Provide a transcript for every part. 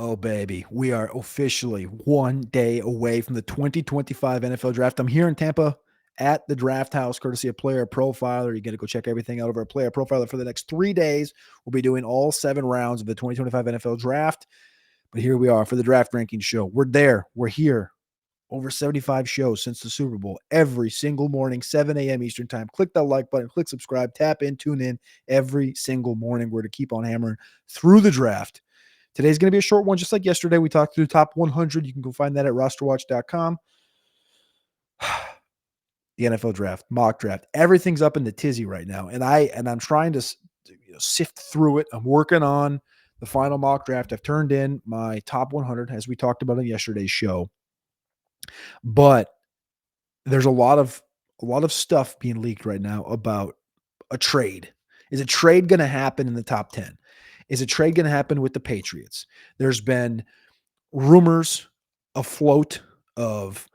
Oh, baby. We are officially 1 day away from the 2025 NFL Draft. I'm here in Tampa at the Draft House, courtesy of Player Profiler. You got to go check everything out over at Player Profiler for the next 3 days. We'll be doing all 7 rounds of the 2025 NFL Draft. But here we are for the Draft Ranking Show. We're there. We're here. Over 75 shows since the Super Bowl every single morning, 7 a.m. Eastern Time. Click that like button, click subscribe, tap in, tune in every single morning. We're to keep on hammering through the draft. Today's going to be a short one, just like yesterday. We talked through the top 100. You can go find that at rosterwatch.com. The NFL draft, mock draft, everything's up in the tizzy right now, and I'm trying to sift through it. I'm working on the final mock draft. I've turned in my top 100, as we talked about in yesterday's show, but there's a lot of stuff being leaked right now about a trade. Is a trade going to happen in the top 10? Is a trade going to happen with the Patriots? There's been rumors afloat of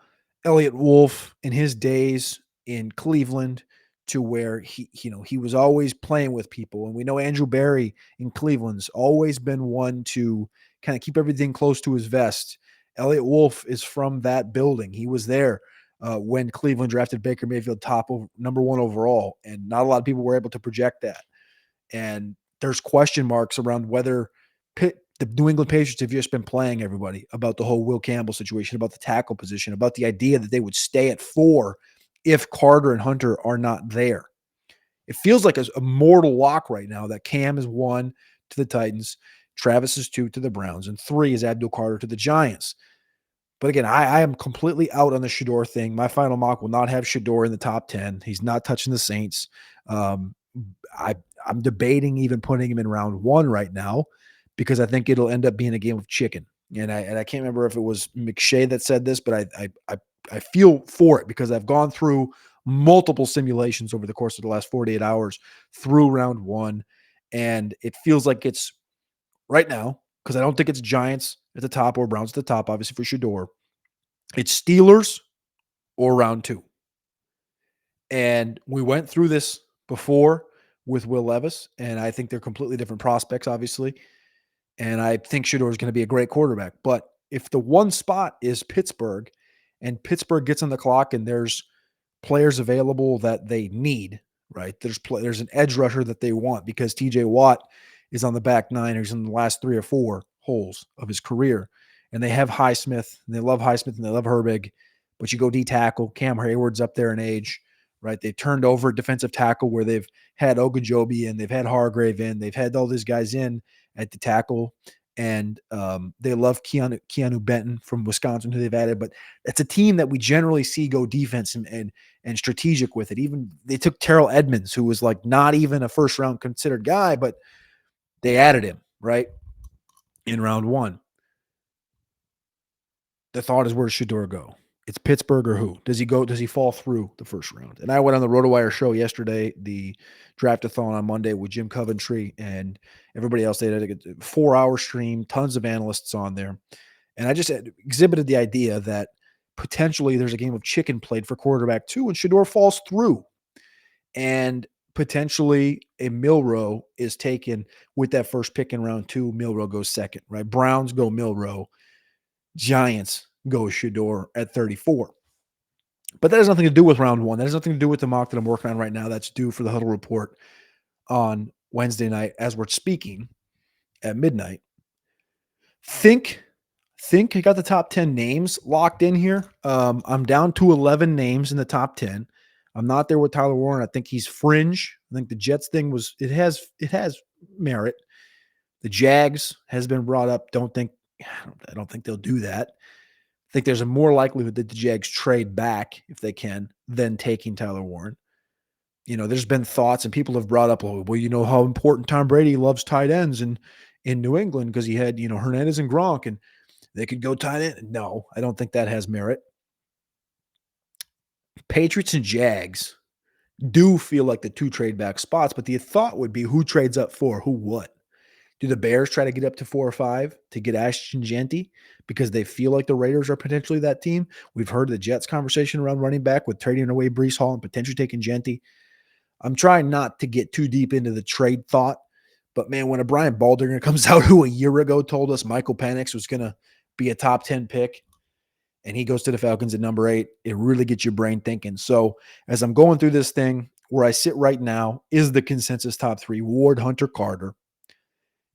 Elliott Wolf in his days in Cleveland, to where he was always playing with people. And we know Andrew Berry in Cleveland's always been one to kind of keep everything close to his vest. Elliott Wolf is from that building. He was there when Cleveland drafted Baker Mayfield number 1 overall, and not a lot of people were able to project that. And there's question marks around whether the New England Patriots have just been playing everybody about the whole Will Campbell situation, about the tackle position, about the idea that they would stay at 4 if Carter and Hunter are not there. It feels like a mortal lock right now that Cam is 1 to the Titans, Travis is 2 to the Browns, and 3 is Abdul Carter to the Giants. But again, I am completely out on the Shedeur thing. My final mock will not have Shedeur in the top 10. He's not touching the Saints. I'm debating even putting him in round 1 right now, because I think it'll end up being a game of chicken. And I can't remember if it was McShay that said this, but I feel for it, because I've gone through multiple simulations over the course of the last 48 hours through round 1. And it feels like it's right now, because I don't think it's Giants at the top or Browns at the top, obviously for Shedeur. It's Steelers or round 2. And we went through this before with Will Levis, and I think they're completely different prospects, obviously. And I think Shedeur is going to be a great quarterback. But if the one spot is Pittsburgh, and Pittsburgh gets on the clock and there's players available that they need, right? There's an edge rusher that they want, because TJ Watt is on the back 9, or he's in the last 3 or 4 holes of his career. And they have Highsmith, and they love Highsmith, and they love Herbig. But you go D-tackle, Cam Hayward's up there in age, right? They turned over defensive tackle where they've had Ogunjobi in, they've had Hargrave in, they've had all these guys in at the tackle, and they love Keanu Benton from Wisconsin, who they've added. But it's a team that we generally see go defense and strategic with it. Even they took Terrell Edmonds, who was like not even a first round considered guy, but they added him right in round 1. The thought is, where does Shedeur go? It's Pittsburgh or who? Does he fall through the first round? And I went on the RotoWire show yesterday, the Draftathon on Monday with Jim Coventry and everybody else. They had a 4-hour stream, tons of analysts on there. And I just exhibited the idea that potentially there's a game of chicken played for quarterback 2, and Shedeur falls through. And potentially a Milroe is taken with that first pick in round 2. Milroe goes second, right? Browns go Milroe. Giants go Shedeur at 34. But that has nothing to do with round 1. That has nothing to do with the mock that I'm working on right now. That's due for the Huddle Report on Wednesday night as we're speaking at midnight. Think I got the top 10 names locked in here. I'm down to 11 names in the top 10. I'm not there with Tyler Warren. I think he's fringe. I think the Jets thing it has merit. The Jags has been brought up. I don't think they'll do that. I think there's a more likelihood that the Jags trade back, if they can, than taking Tyler Warren. There's been thoughts, and people have brought up, well, you know how important Tom Brady loves tight ends in New England, because he had, Hernandez and Gronk, and they could go tight end. No, I don't think that has merit. Patriots and Jags do feel like the 2 trade back spots, but the thought would be, who trades up for who what? Do the Bears try to get up to 4 or 5 to get Ashton Jeanty because they feel like the Raiders are potentially that team? We've heard the Jets conversation around running back with trading away Breece Hall and potentially taking Jeanty. I'm trying not to get too deep into the trade thought, But man, when a Brian Baldinger comes out who a year ago told us Michael Penix was going to be a top 10 pick, and he goes to the Falcons at number 8, it really gets your brain thinking. So as I'm going through this thing, where I sit right now is the consensus top 3, Ward, Hunter, Carter.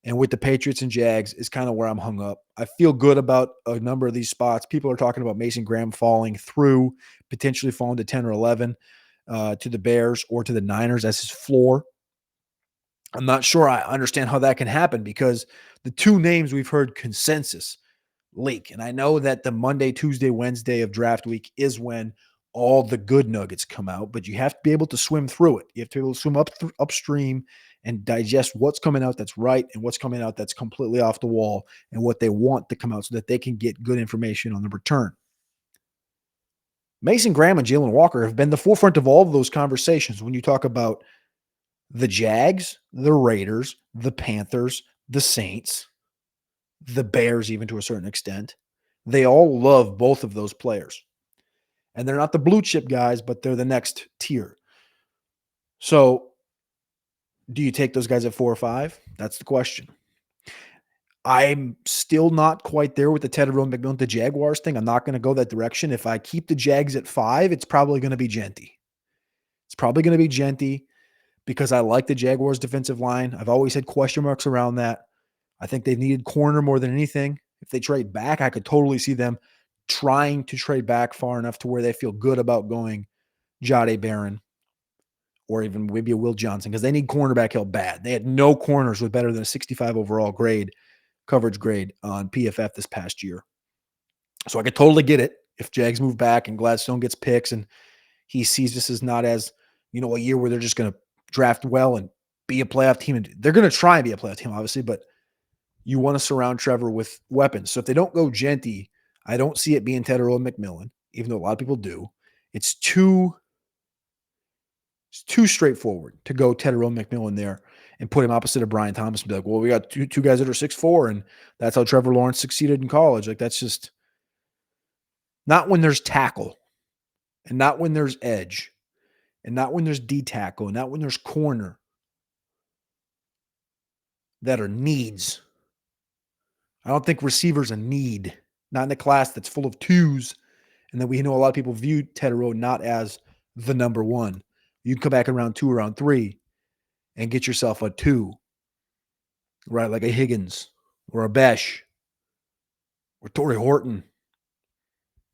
And with the Patriots and Jags is kind of where I'm hung up. I feel good about a number of these spots. People are talking about Mason Graham falling through, potentially falling to 10 or 11 to the Bears or to the Niners as his floor. I'm not sure I understand how that can happen because the two names we've heard consensus leak. And I know that the Monday, Tuesday, Wednesday of draft week is when all the good nuggets come out, but you have to be able to swim through it. You have to be able to swim upstream and digest what's coming out that's right and what's coming out that's completely off the wall and what they want to come out so that they can get good information on the return. Mason Graham and Jalen Walker have been the forefront of all of those conversations when you talk about the Jags, the Raiders, the Panthers, the Saints, the Bears, even to a certain extent. They all love both of those players. And they're not the blue chip guys, but they're the next tier. So do you take those guys at 4 or 5? That's the question. I'm still not quite there with the Tedderone McMillan, the Jaguars thing. I'm not going to go that direction. If I keep the Jags at 5, it's probably going to be Genty. It's probably going to be Genty because I like the Jaguars defensive line. I've always had question marks around that. I think they've needed corner more than anything. If they trade back, I could totally see them trying to trade back far enough to where they feel good about going Jahdae Barron or even maybe a Will Johnson because they need cornerback help bad. They had no corners with better than a 65 overall coverage grade on PFF this past year. So I could totally get it if Jags move back and Gladstone gets picks and he sees this as not as, a year where they're just going to draft well and be a playoff team. And they're going to try and be a playoff team, obviously, but you want to surround Trevor with weapons. So if they don't go Genty, I don't see it being Tedderone McMillan, even though a lot of people do. It's too straightforward to go Tedderone McMillan there and put him opposite of Brian Thomas and be like, well, we got two guys that are 6'4", and that's how Trevor Lawrence succeeded in college. Like, that's just not when there's tackle and not when there's edge and not when there's D tackle and not when there's corner that are needs. I don't think receivers a need, not in a class that's full of 2s. And then we know a lot of people view Tedderone not as the number 1. You can come back in round 2 or round 3 and get yourself a 2, right? Like a Higgins or a Besh or Torrey Horton.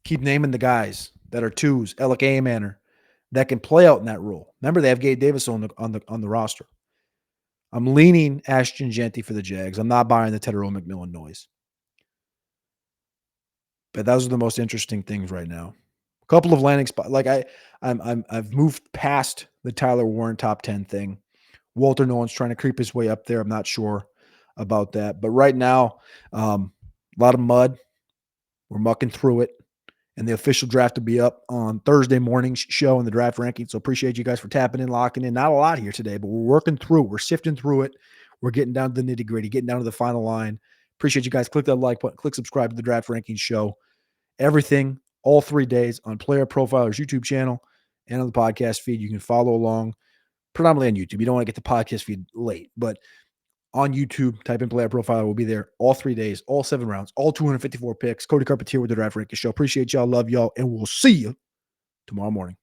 Keep naming the guys that are 2s, Alec Amaner, that can play out in that role. Remember, they have Gabe Davis on the roster. I'm leaning Ashton Genty for the Jags. I'm not buying the Tedderone McMillan noise. But those are the most interesting things right now. A couple of landing spots. Like I've moved past the Tyler Warren top 10 thing. Walter Nolan's trying to creep his way up there. I'm not sure about that. But right now, a lot of mud. We're mucking through it. And the official draft will be up on Thursday morning's show in the draft ranking. So appreciate you guys for tapping in, locking in. Not a lot here today, but we're working through it. We're sifting through it. We're getting down to the nitty gritty, getting down to the final line. Appreciate you guys. Click that like button. Click subscribe to the draft ranking show. Everything, all 3 days on Player Profiler's YouTube channel and on the podcast feed. You can follow along predominantly on YouTube. You don't want to get the podcast feed late, but on YouTube, type in Player Profiler. We'll be there all 3 days, all 7 rounds, all 254 picks. Cody Carpentier with the Draft Ranking Show. Appreciate y'all. Love y'all. And we'll see you tomorrow morning.